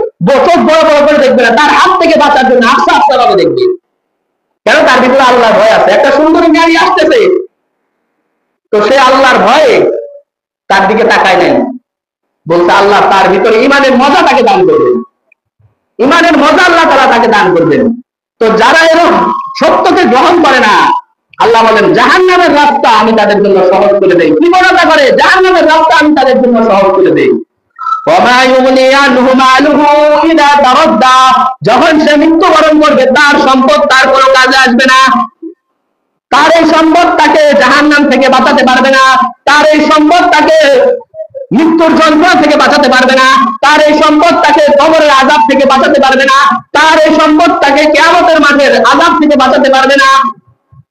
চোখ বড় বড় করে দেখবে না, তার হাত থেকে বাঁচার জন্য আফসা আফসা ভাবে দেখবে। কেন? তার ভিতরে আল্লাহর ভয় আছে। একটা সুন্দরী নারী আসতেছে, তো সে আল্লাহর ভয়ে তার দিকে তাকায় নাই, বলছে আল্লাহ তার ভিতরে ইমানের মজা তাকে দান করবেন, ইমানের মজা আল্লাহ তাআলা তাকে দান করবেন। তো যারা এরকম সত্যকে গ্রহণ করে না, আল্লাহ বলেন জাহান্নামের রাস্তা আমি তাদের জন্য সহজ করে দেই। কি মনে করে? জাহান্নামের রাস্তা আমি তাদের জন্য সহজ করে দেই। যখন সে মৃত্যুবরণ করবে তার সম্পদ তার কোনো কাজে আসবে না, তার এই সম্পদ তাকে জাহান্নাম থেকে বাঁচাতে পারবে না, তার এই সম্পদ তাকে মৃত্যুর যন্ত্রণা থেকে বাঁচাতে পারবে না, তার এই সম্পদ তাকে কবরের আযাব থেকে বাঁচাতে পারবে না, তার এই সম্পদ তাকে কিয়ামতের মাঠের আযাব থেকে বাঁচাতে পারবে না,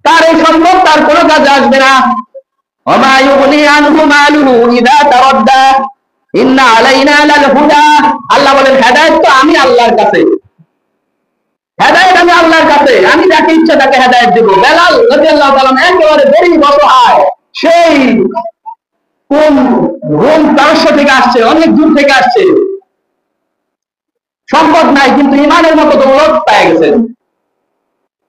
তার এই সম্পদ তার কোনো কাজে আসবে না। ওমা ইউগনি আনহু মালুহু ইযা তারাদ্দা ইন্না আলাইনা লাল হুদা। আল্লাহ বলেন হেদায়েত তো আমি আল্লাহর কাছে, হেদায়েত আমি আল্লাহর কাছে, আমি যাকে ইচ্ছা তাকে হেদায়েত দেব। বেলাল রাদিয়াল্লাহু তাআলা একেবারে গরীব অসহায়, সেই কোন রোম পারস্য থেকে আসছে, অনেক দূর থেকে আসছে, সম্পদ নাই কিন্তু ইমানের মতো দৌলত পেয়ে গেছেন।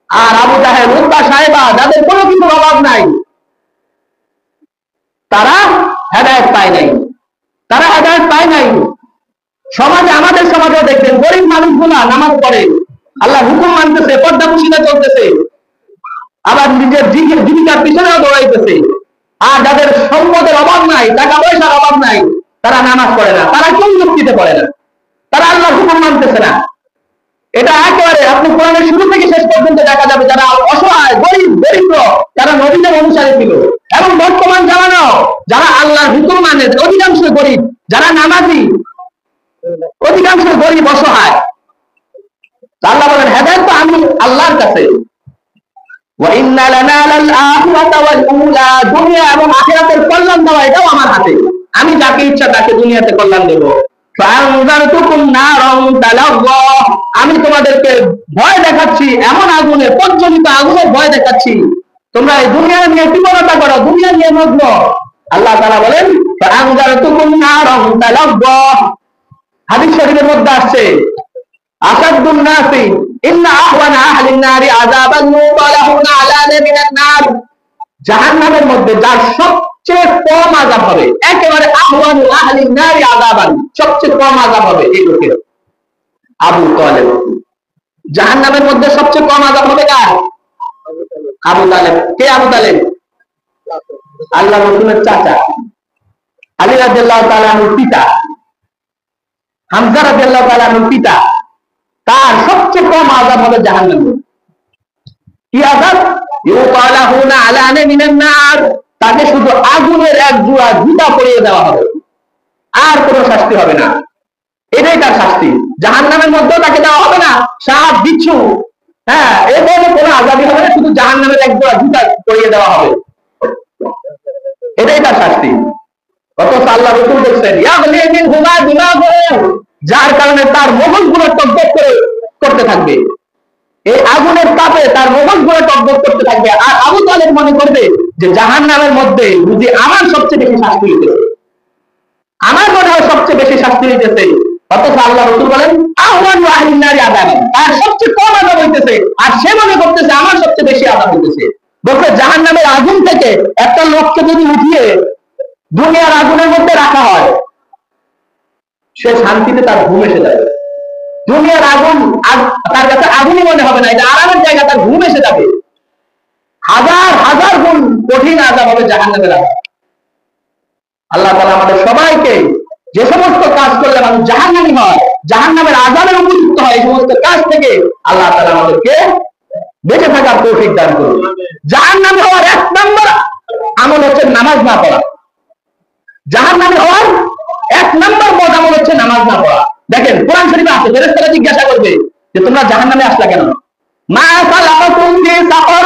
আর আবু জাহেল, উতবা, সাইবা যাদের কোনো কিছুর অভাব নাই, তারা হেদায়েত পায় নাই, তারা হেদায়েত পায় নাই। সমাজে, আমাদের সমাজেও দেখবেন গরিব মানুষগুলা নামাজ পড়ে, আল্লাহ হুকুম মানতেছে, পর্দা পুশিদা চলতেছে, আবার নিজের জীবিকার পিছনেও দৌড়াইতেছে। আর যাদের সম্পদের অভাব নাই, টাকা পয়সার অভাব নাই, তারা নামাজ পড়ে না, তারা কোন যুক্তিতে পড়ে না, তারা আল্লাহর হুকুম মানতেছে না। এটা একেবারে আপনি কোরআনের শুরু থেকে শেষ পর্যন্ত দেখা যাবে যারা অসহায়, গরিব, দরিদ্র, তারা নবীদের অনুসারী ছিল। এবং বর্তমান জামানো যারা আল্লাহর হুকুম মানে অধিকাংশ গরিব, যারা নামাজি অধিকাংশ গরিব, অসহায়। আল্লাহ বলেন হেদায়েত তো আমি আল্লাহর কাছে। ওয়া ইন্না লানা লাল আখিরাতা ওয়াল উলা, দুনিয়া এবং আখিরাতের কল্যাণ দেওয়া এটাও আমার হাতে, আমি যাকে ইচ্ছা তাকে দুনিয়াতে কল্যাণ দেব। ফাআনজারতুকুম নারান তালাযা, আমি তোমাদেরকে ভয় দেখাচ্ছি এমন আগুনে, প্রজ্বলিত আগুনের ভয় দেখাচ্ছি, তোমরা এই দুনিয়া নিয়ে কৃপণতা করো, দুনিয়া নিয়ে মগ্ন। আল্লাহ তাআলা বলেন ফাআনজারতুকুম নারান তালাযা। হাদিস শরীফের মধ্যে আসছে আসাদুন নাসি ইন্না আহওয়ানা আহলিন নারি আযাবান মুতালাহুনা আলানা মিনান নার, জাহান্নামের মধ্যে যার সবচেয়ে কম আযাব হবে, একেবারে আহওয়ানু আহলিন নারি আযাবান, সবচেয়ে কম আযাব হবে এই লোকের, আবু তালেব। জাহান্নামের মধ্যে সবচেয়ে কম আযাব হবে কার? আবু তালেব। কে আবু তালেব? আল্লাহ রাসূলের চাচা, আলী রাদিয়াল্লাহু তাআলা আনহুর পিতা, হামজা রাদিয়াল্লাহু তাআলা আনহুর পিতা। তার সবচেয়ে কম আযাব হবে জাহান্নামে। কি আযাব? ইউতালাহুনা আলানা মিনান নার, তাকে শুধু আগুনের এক জোড়া জুতা পরিয়ে দেওয়া হবে, আর কোনো শাস্তি হবে না। এটাই তার শাস্তি। জাহান্নামের মধ্যেও তাকে দেওয়া হবে না সাপ বিচ্ছু, হ্যাঁ, এভাবে কোনো আযাবই হবে না, শুধু জাহান্নামের এক জোড়া জুতা পরিয়ে দেওয়া হবে, এটাই তার শাস্তি। অথচ আল্লাহ রাসূল বলেছেন ইয়াগলি মিন হুমা দিমাগুহু, যার কারণে তার মগজগুলো টকবক করতে থাকবে, এই আগুনের তাপে তার মগজগুলো টকবক করতে থাকবে। আর আবু তালেব মনে করবে যে জাহান্নামের মধ্যে বুঝি আমার সবচেয়ে বেশি শাস্তি হইতেছে, আমার মনে হয় সবচেয়ে বেশি শাস্তি হইতেছে। অথচ আল্লাহ রাসূল বলেন আহওয়ানু আহলিন নারি আযাবান, তার সবচেয়ে কম আযাব হইতেছে, আর সে মনে করতেছে আমার সবচেয়ে বেশি আযাব হইতেছে। বলতে জাহান্নামের আগুন থেকে একটা লোককে যদি উঠিয়ে দুনিয়ার আগুনের মধ্যে রাখা হয়, সে শান্তিতে তার ঘুম এসে যাবে। দুনিয়ার আগুন তার কাছে আগুনই মনে হবে না, এটা আরামের জায়গা, তার ঘুম এসে যাবে। হাজার হাজার গুণ কঠিন আযাব হবে জাহান্নামের আযাব। আল্লাহ তাআলা আমাদের সবাইকে যে সমস্ত কাজ করলে মানুষ জাহান্নামী হয়, জাহান্নামের আযাবের উপযুক্ত হয়, এই সমস্ত কাজ থেকে আল্লাহ তাআলা আমাদেরকে বেঁচে থাকার তৌফিক দান করুন। জাহান্নামী হওয়ার এক নম্বর আমল হচ্ছে নামাজ না পড়া। জাহান্নামী হওয়ার এক নম্বর বদ আমল হচ্ছে নামাজ না পড়া। দেখেন কোরআন শরীফে আছে, ফেরেশতারা জিজ্ঞাসা করবে যে তোমরা জাহান্নামে আসলা কেন? মা সালাকাকুম ফি সাকর,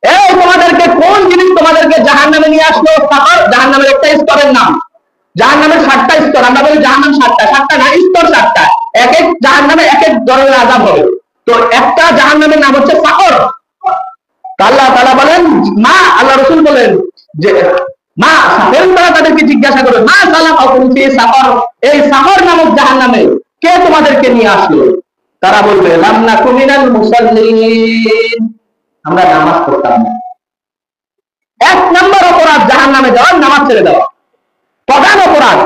এই তোমাদেরকে কোন জিনিস তোমাদেরকে জাহান্নামে নিয়ে আসলো? সাকর জাহান্নামের একটা স্তরের নাম। জাহান্নামের 7টা স্তর, আমরা বলি জাহান্নাম 7টা না, স্তর 7টা। এক এক জাহান্নামে এক এক ধরনের আযাব হবে। তো একটা জাহান্নামের নাম হচ্ছে সাকর। আল্লাহ তাআলা বলেন, মা, আল্লাহ রাসূল বলেন যে মা, ফেরেশতারা তাদেরকে জিজ্ঞাসা করে মা সালাকাকুম ফি সাকর, এই সাকর নামক জাহান্নামে কে তোমাদেরকে নিয়ে আসলো? তারা বলবে লাম নাকু মিনাল মুসাল্লিন, আমরা নামাজ পড়তাম না। এক নম্বর অপরাধ জাহান্নামে যাওয়া, নামাজ ছেড়ে দেওয়া, প্রধান অপরাধ।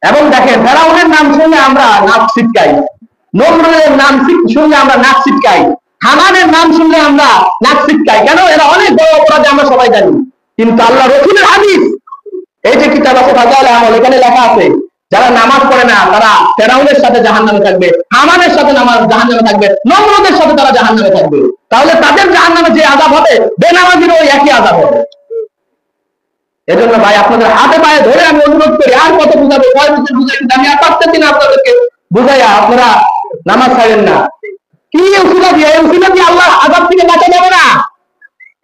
এবং দেখেন ফেরাউনের নাম শুনলে আমরা নাক ছিটকাই, নমরুদের নাম শুনলে আমরা নাক ছিটকাই, হামানের নাম শুনলে আমরা নাক ছিটকাই। কেন? এরা অনেক বড় অপরাধী, আমরা সবাই জানি। কিন্তু আল্লাহ রাসূলের হাদিস, এই যে কিতাব আছে ফাজাইল আমল, এখানে লেখা আছে যারা নামাজ পড়ে না তারা ফেরাউনের সাথে জাহান্নামে থাকবে, হামানের সাথে জাহান্নামে থাকবে, নমরুদের সাথে তারা জাহান্নামে থাকবে। তাহলে তাদের জাহান্নামে যে আযাব হবে, বেনামাজিরও ওই একই আযাব হবে। এজন্য ভাই আপনাদের হাতে পায়ে ধরে আমি অনুরোধ করি, আর কত বুঝাবো, কয় বছর বুঝাইছি, আমি আর পারতেছি না আপনাদেরকে বুঝাইয়া আপনারা নামাজ ছাড়েন না। কি উসিলা দিয়ে? এই উসিলা দিয়ে আল্লাহর আযাব থেকে বাঁচা যাবে না,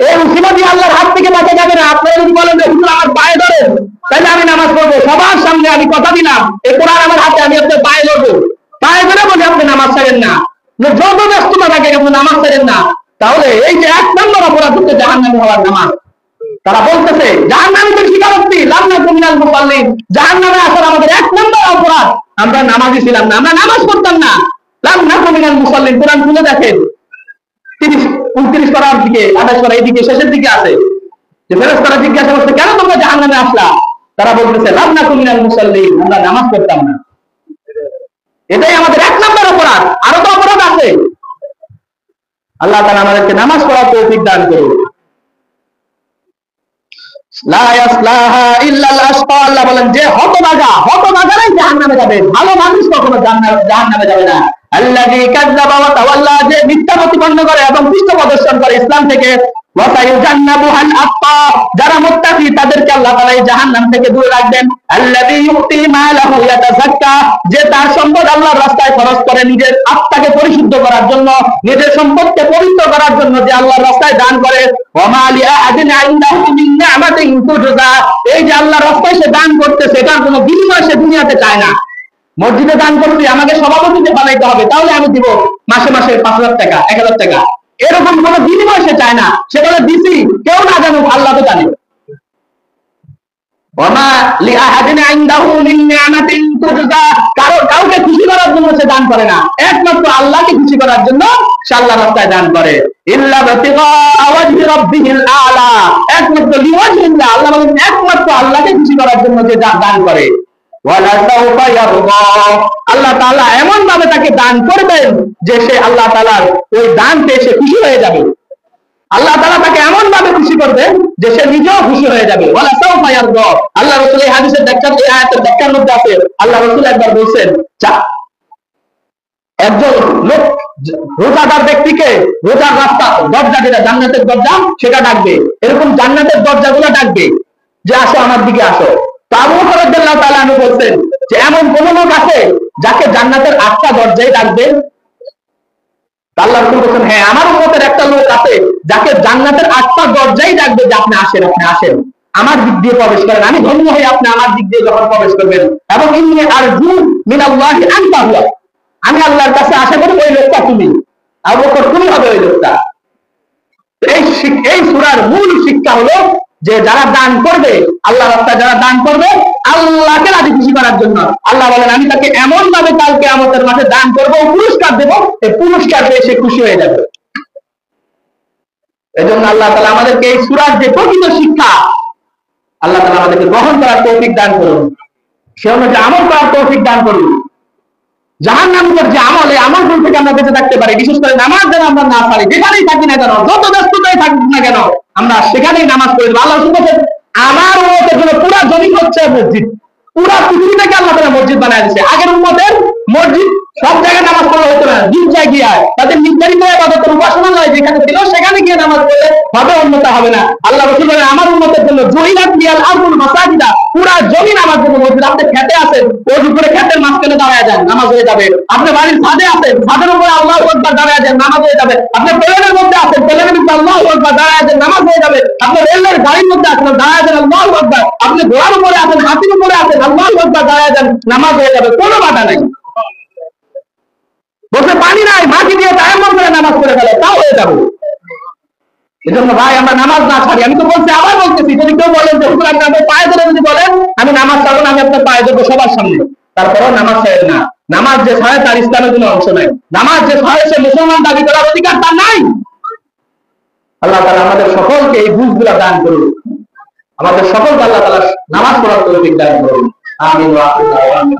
এই উসিলা দিয়ে আল্লাহর হাত থেকে বাঁচা যাবে না। আপনারা যদি বলেন যে হুজুর আমার পায়ে ধরেন, তাহলে আমি নামাজ পড়বো সবার সামনে, আমি কথা দিলাম এই কোরআন আমার হাতে, আমি আপনার পায়ে ধরবো, পায়ে ধরে বলি আপনি নামাজ ছাড়েন না, যত ব্যস্ততা থাকে আপনি নামাজ ছাড়েন না। তাহলে এই যে 1 নম্বর অপরাধ হচ্ছে জাহান্নামী হওয়ার নামাজ। তারা বলতেছে জাহান্নামীদের স্বীকারোক্তি, লান্নাতুম মিনাল মুসাল্লিন, জাহান্নামে আসার আমাদের 1 নম্বর অপরাধ আমরা নামাজি ছিলাম না, আমরা নামাজ পড়তাম না। লান্নাতুম মিনাল মুসাল্লিন, কোরআন খুলে দেখেন 30 29 পারার দিকে 28 পারা এইদিকে শেষের দিকে আছে যে ফেরেশতারা জিজ্ঞাসা করছে কেন তোমরা জাহান্নামে আসলা? তারা বলতেছে লান্নাতুম মিনাল মুসাল্লিন, আমরা নামাজ পড়তাম না। এটাই আমাদের 1 নম্বর অপরাধ, আরো তো অপরাধ আছে। আল্লাহ তাআলা আমাদেরকে নামাজ পড়ার তৌফিক দান করুন। লা ইয়াসলাহা ইল্লাল আশকা, আল্লাহ বলেন যে হতভাগারাই জাহান্নামে যাবে, ভালো মানুষ কখনো জাহান্নামে যাবে না। আল্লাযী কাযযাবা ওয়া তাওয়াল্লা, যে মিথ্যা প্রতিপন্ন করে এবং পৃষ্ঠপ্রদর্শন করে ইসলাম থেকে। ওয়া সায়ুজান্নাবুহাল আতকা, যারা মুত্তাকি তাদেরকে আল্লাহ তাআলা এই জাহান্নাম থেকে দূরে রাখবেন। আল্লাযী ইউতি মালাহু ইয়াতাযাক্কা, যে তার সম্পদ আল্লাহর রাস্তায় খরচ করে নিজের আত্মাকে পরিশুদ্ধ করার জন্য, নিজের সম্পদকে পবিত্র করার জন্য যে আল্লাহর রাস্তায় দান করে। ওয়া মা লিআহাদিন ইনদাহু মিন নি'মাতিন তুজজা, এই যে আল্লাহর রাস্তায় সে দান করতেছে এটার কোনো বিনিময় সে দুনিয়াতে চায় না। মসজিদে দান করছি আমাকে সভাপতিতে বানাইতে হবে তাহলে আমি দিব মাসে মাসে 5,000 টাকা 1,000 টাকা, এরকম কোন বিনিময় সে চায় না। সে বলে দিছি, কেউ না জানুক আল্লাহ তো জানে। ওয়ামা লিআহাদিন ইনদাহু মিন নি'মাতিন তুজজা, কাউকে খুশি করার জন্য সে দান করে না, একমাত্র আল্লাহকে খুশি করার জন্য সে আল্লাহর রাস্তায় দান করে। ইল্লা বিতিগা ওয়াজহি রাব্বিহিল আ'লা, একমাত্র লিওয়াজহিল্লাহ, আল্লাহ বলেন একমাত্র আল্লাহকে খুশি করার জন্য যে দান করে। ওয়ালা সাওফা ইয়ারদা, আল্লাহ তাআলা এমন ভাবে তাকে দান করবেন যে সে আল্লাহ তাআলার ওই দান পেয়ে সে খুশি হয়ে যাবে। আল্লাহ তাআলা তাকে এমন ভাবে খুশি করবেন যে সে নিজেও খুশি হয়ে যাবে। ওয়ালা সাওফা ইয়ারদা, আল্লাহ রাসূল এই হাদিসের ব্যাখ্যা, এই আয়াতের ব্যাখ্যার মধ্যে আছে, আল্লাহ রাসূল একবার বলেন একজন লোক রোজাদার ব্যক্তিকে রোজার রাস্তা দরজা, যেটা জান্নাতের দরজা সেটা ডাকবে, এরকম জান্নাতের দরজাগুলো ডাকবে যে আসো আমার দিকে আসো। তো আবু বকর রাদিয়াল্লাহু তাআলা আনহু বলছেন যে এমন কোন লোক আছে যাকে জান্নাতের 8টা দরজায় ডাকবে? আল্লাহ রাসূল বলেন হ্যাঁ, আমার উম্মতের একটা লোক আছে যাকে জান্নাতের 8টা দরজায় ডাকবে যে আপনি আসেন, আপনি আসেন, আমার দিক দিয়ে প্রবেশ করেন, আমি ধন্য হই আপনি আমার দিক দিয়ে যখন প্রবেশ করবেন। এবং ইন্নী আরজু মিনাল্লাহি আনতা হুয়া, আমি আল্লাহর কাছে আশা করি ওই লোকটা তুমি, আবু বকর তুমি হবে ওই লোকটা। এই সূরার মূল শিক্ষা হলো যে যারা দান করবে আল্লাহর রাস্তায়, যারা দান করবে আল্লাহকে রাজি খুশি করার জন্য, আল্লাহ বলেন আমি তাকে এমন ভাবে কাল কিয়ামতের মাঠে দান করব, পুরস্কার দেব, এই পুরস্কার পেয়ে সে খুশি হয়ে যাবে। এজন্য আল্লাহ তাআলা আমাদেরকে এই সূরার যে প্রকৃত শিক্ষা, আল্লাহ তাআলা আমাদেরকে গ্রহণ করার তৌফিক দান করুন, সে অনুযায়ী আমল করার তৌফিক দান করুন। জাহান্নামের যে আমল, এই আমলগুলো থেকে আমরা বেঁচে থাকতে পারি। বিশেষ করে নামাজ যেন আমরা না ছাড়ি, যেখানেই থাকি না কেন, যত ব্যস্ততাই থাকুক না কেন, আমরা সেখানেই নামাজ পড়ি। আল্লাহ বলেন আমার উম্মতের জন্য পুরা জমিন হচ্ছে মসজিদ, পুরা পৃথিবীটাকে আল্লাহ তাআলা মসজিদ বানায় দিয়েছে। আগের উম্মতের মসজিদ সব জায়গায় নামাজ পড়া হতো না, গির্জায় গিয়ে তাদের নির্ধারিত ইবাদতের উপাসনালয় যেখানে ছিল সেখানে গিয়ে নামাজ পড়লে হবে, অন্যতা হবে না। আল্লাহ রাসূল বলেন আমার উম্মতের জন্য জুইলাত লিয়াল আরদুল মাসাজিদা, পুরা জমিন আমার জন্য মসজিদ। আপনি খেতে আছেন, ওর উপরে খেতের মাঝখানে দাঁড়ায় যান, নামাজ হয়ে যাবে। আপনি বাড়ির ছাদে আছেন, ছাদের উপরে আল্লাহু আকবার দাঁড়ায় যান, নামাজ হয়ে যাবে। আপনি প্লেনের মধ্যে আছেন, প্লেনের মধ্যে আল্লাহু আকবার দাঁড়ায় যান, নামাজ হয়ে যাবে। আপনি রেলের গাড়ির মধ্যে আছেন, দাঁড়ায় যান, আল্লাহু আকবার। আপনি ঘোড়ার উপরে আছেন, হাতির উপরে আছেন, আল্লাহু আকবার দাঁড়ায় যান, নামাজ হয়ে যাবে, কোনো বাধা নাই। বসে পানি নাই, মাটি দিয়ে তায়াম্মুম করে নামাজ পড়ে ফেলে, তাও হয়ে যাবে। এজন্য ভাই আমরা নামাজ না ছাড়ি। আমি তো বলছি, আবার বলতেছি, যদি কেউ বলেন যে হুজুর আপনি আপনার পায়ে ধরে যদি বলেন আমি নামাজ ছাড়বো না, আমি আপনার পায়ে ধরবো সবার সামনে, তারপরেও নামাজ ছাড়েন না। নামাজ যে ছাড়ে তার ইসলামের কোনো অংশ নাই। নামাজ যে ছাড়ে সে মুসলমান দাবি করার অধিকার তার নাই। আল্লাহ তাআলা আমাদের সকলকে এই বুঝগুলা দান করুন, আমাদের সকলকে আল্লাহ তাআলা নামাজ পড়ার তৌফিক দান করুন। আমিন ওয়া আমিন।